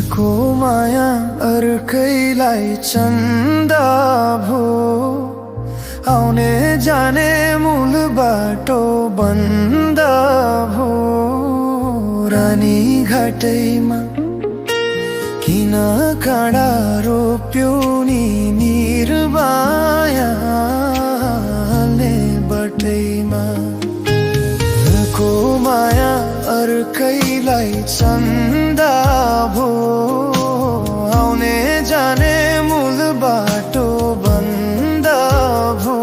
को माया अर्कैलाई चन्दा भो आउने जाने मूल बाटो बन्द भो रानी घाटैमा किन काँडा रोप्यो नि निर्मायाले बटैमा को माया अर्कैलाई चन्दा भो आउने जाने मूल बाटो बन्द भो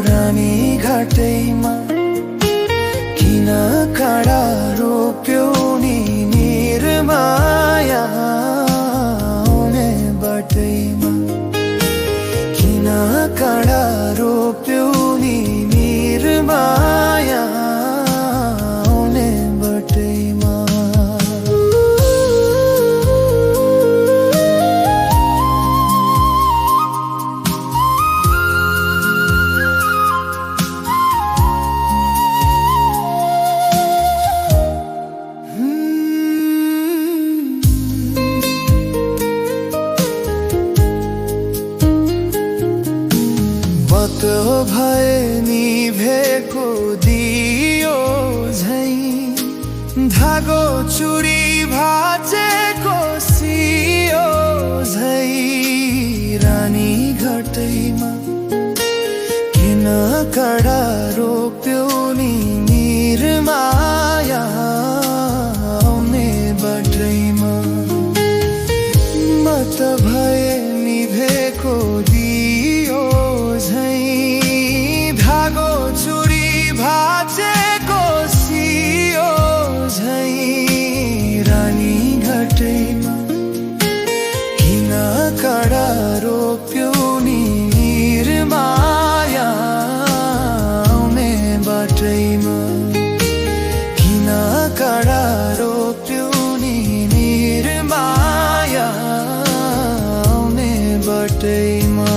रानी घाटैमा किन काँडा रोप्यो नि निर्माया आउने बाटैमा किन काँडा रोप्यो नि निर्माया भए निभेको दियो झै धागो चुरी भाचेको सियो झै रानी घाटैमा किन काँडा रोप्यो नि निर्माया आउने बाटैमा म त भए निभेको दियो झै धागो चुरी भाचेको सियो झै रानी घाटैमा किन काँडा रोप्यो नि निर्माया आउने बाटैमा किन काँडा रोप्यो नि निर्माया आउने बाटैमा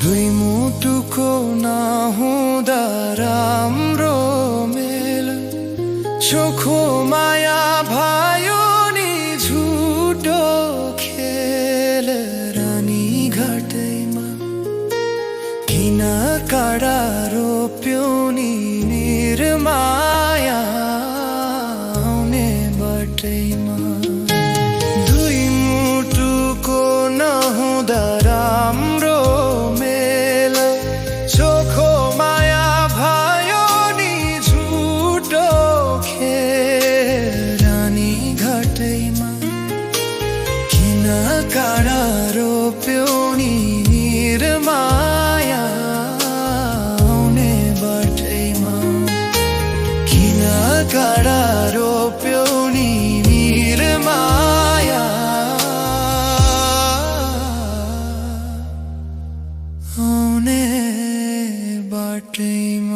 दुई मुटुको नहुँदा राम्रो मेल चोखो माया भयो नि झुटो खेल रानी घाटैमा किन काँडा रोप्यो नि निर्माया आउने बाटैमा दुई मुटुको नहुँदा राम्रो चोखो माया भयो नि झुटो खेल रानी घाटैमा किन काँडा रोप्यो नि निर्माया आउने बाटैमा किन काँडा रोप्यो नि निर्माया आउने बाटैमा।